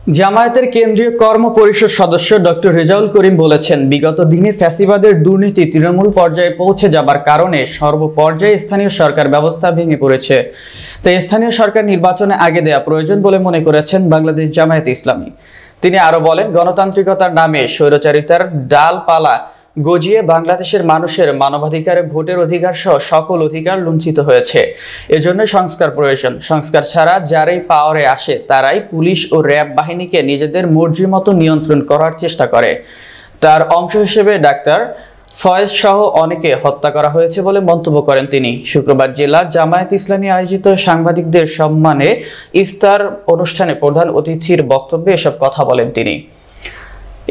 জামায়াতের কেন্দ্রীয় কর্ম পরিষদ সদস্য ডক্টর রেজাউল করিম বলেছেন, বিগত দিনে ফ্যাসিবাদের দুর্নীতি তৃণমূল পর্যায়ে পৌঁছে যাবার কারণে সর্বপর্যায়ে স্থানীয় সরকার ব্যবস্থা ভেঙে পড়েছে। তাই স্থানীয় সরকার নির্বাচনে আগে দেয়া প্রয়োজন বলে মনে করেছেন বাংলাদেশ জামায়াতে ইসলামী। তিনি আরো বলেন, গণতান্ত্রিকতার নামে স্বৈরাচারিতার ডালপালা গজিয়ে বাংলাদেশের মানুষের মানবাধিকারে ভোটের অধিকার সহ সকল অধিকার লুণ্ঠিত হয়েছে। এজন্য সংস্কার প্রয়োজন। সংস্কার ছাড়া যারাই পাওয়ারে আসে তারাই পুলিশ ও র্যাব বাহিনীকে নিজেদের মর্জি মতো নিয়ন্ত্রণ করার চেষ্টা করে। তার অংশ হিসেবে ডাক্তার ফয়েজ সহ অনেকে হত্যা করা হয়েছে বলে মন্তব্য করেন তিনি। শুক্রবার জেলা জামায়াত ইসলামী আয়োজিত সাংবাদিকদের সম্মানে ইফতার অনুষ্ঠানে প্রধান অতিথির বক্তব্যে এসব কথা বলেন তিনি।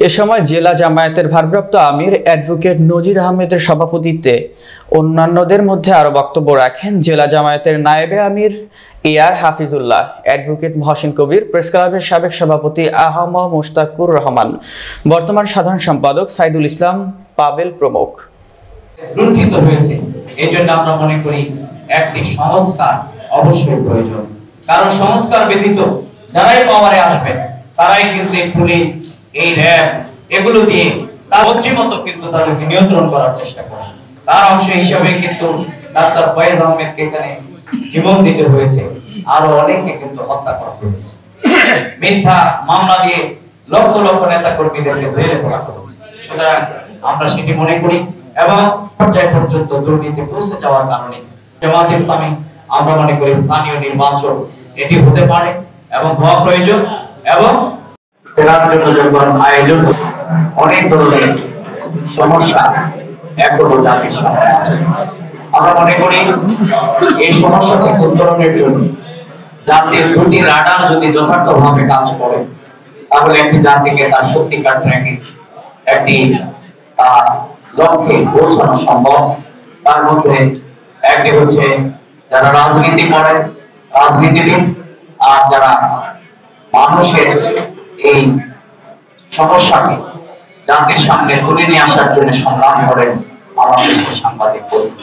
এ সময় জেলা জামায়াতের ভারপ্রাপ্ত আমির অ্যাডভোকেট নজির আহমেদের সভাপতিত্বে অন্যান্যদের মধ্যে আরো বক্তব্য রাখেন জেলা জামায়াতের নায়েবে আমির এআর হাফিজুল্লাহ, অ্যাডভোকেট মহসিন কবির, প্রেস ক্লাবের সাবেক সভাপতি আহম মুশতাকুর রহমান, বর্তমান সাধারণ সম্পাদক সাইদুল ইসলাম পাবেল প্রমুখ। লুণ্ঠিত হয়েছে। এই জন্য আমরা মনে করি একটি সংস্কার অবশ্যই প্রয়োজন, কারণ সংস্কার ব্যতীত যারাই পাওয়ারে আসবে তারাই কিন্তু পুলিশ, এই র্যাব এগুলো দিয়ে তার মর্জি মতো কিন্তু তাদেরকে নিয়ন্ত্রণ করার চেষ্টা করে। তার অংশ হিসাবে কিন্তু ডাক্তার ফয়েজ আহমেদকে এখানে জীবন দিতে হয়েছে, আরো অনেককে কিন্তু হত্যা করা হয়েছে। মিথ্যা মামলা দিয়ে লক্ষ লক্ষ নেতা কর্মীদেরকে জেলে পোড়া হয়েছে। সুতরাং আমরা সেটি মনে করি এবং পর্যায় পর্যন্ত দুর্নীতি পৌঁছে যাওয়ার কারণে জামায়াত ইসলামী আমরা মনে করি স্থানীয় নির্বাচন এটি হতে পারে এবং হওয়া প্রয়োজন। এবং যখন আয়োজন অনেক ধরনের সমস্যা এখনো জাতির সামনে আছে, আমরা মনে করি এই সমস্যা থেকে উত্তরণের জন্য জাতির দুটি রাডার যদি যথার্থভাবে কাজ করে তাহলে একটি জাতিকে তার সত্যিকার ট্র্যাকে একটি লক্ষ্যে পৌঁছানো সম্ভব। তার মধ্যে একটি হচ্ছে যারা রাজনীতি করে, রাজনীতিবিদ, আর যারা মানুষের এই সমস্যাকে জাতির সামনে তুলে নিয়ে আসার জন্য সংগ্রাম করেন আমাদের সাংবাদিক কর্মী।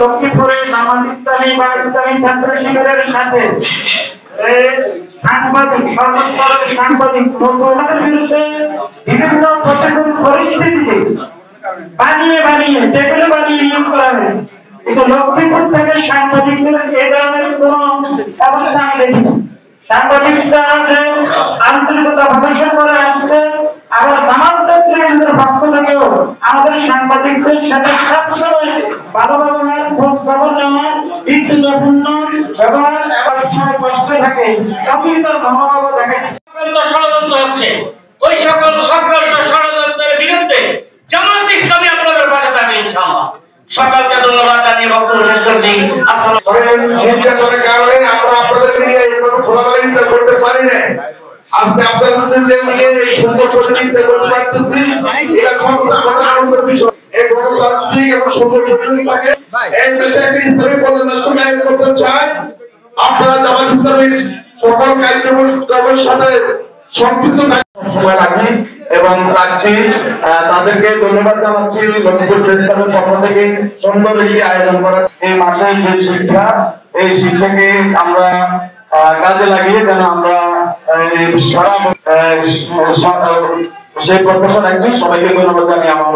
লক্ষ্মীপুরে জামাত ইসলামী বা ইসলামী ছাত্র শিবিরের সাথে সাংবাদিক সর্বস্তরের সাংবাদিক বিরুদ্ধে বিভিন্ন প্রতিকূল পরিস্থিতিতে বানিয়ে যেগুলো বানিয়ে নিয়োগ করা হয়, কিন্তু লক্ষ্মীপুর থেকে সাংবাদিকদের এ ধরনের কোন অবস্থা আমি দেখিনি। সাংবাদিকরা যে আন্তরিকতা প্রদর্শন করে আসছে, আবার জামাতের পক্ষ থেকেও আমাদের সাংবাদিকদের সাথে সবসময় ভালো ব্যবহার, খোঁজ খবর নেওয়া, বিদ্যুৎপূর্ণ ব্যবহার এবং সময় কষ্ট থাকে তার মনোভাব দেখা ষড়যন্ত্র হচ্ছে। ওই সকল ষড়যন্ত্রের বিরুদ্ধে জামায়াত ইসলামী আপনাদের পাশে থাকে ইনশাআল্লাহ। সকালকে ধন্যবাদ জানিয়ে বক্তব্য শেষ করছি। নির্যাতনের কারণে আমরা আপনাদের নিয়ে খোলামেলা করতে পারি না। আজকে আপনাদের নিয়ে সুন্দর প্রতিনিধিত্ব করতে পারতেছি, এটা ক্ষমতার বিষয়। এই গণতান্ত্রিক এবং সুন্দর প্রতিনিধিত্বকে এই দেশে একটি ইসলামী পর্যালোচনা করতে চাই। আপনারা জামায়াত ইসলামীর সকল কার্যক্রমের সাথে সম্পৃক্ত সময় লাগবে এবং রাখছি। তাদেরকে ধন্যবাদ জানাচ্ছি লক্ষ্মীপুর প্রেস ক্লাবের পক্ষ থেকে সুন্দর একটি আয়োজন করা। এই মাসে যে শিক্ষা, এই শিক্ষাকে আমরা কাজে লাগিয়ে যেন আমরা সারা সেই প্রত্যাশা রাখছি। সবাইকে ধন্যবাদ জানিয়ে আমার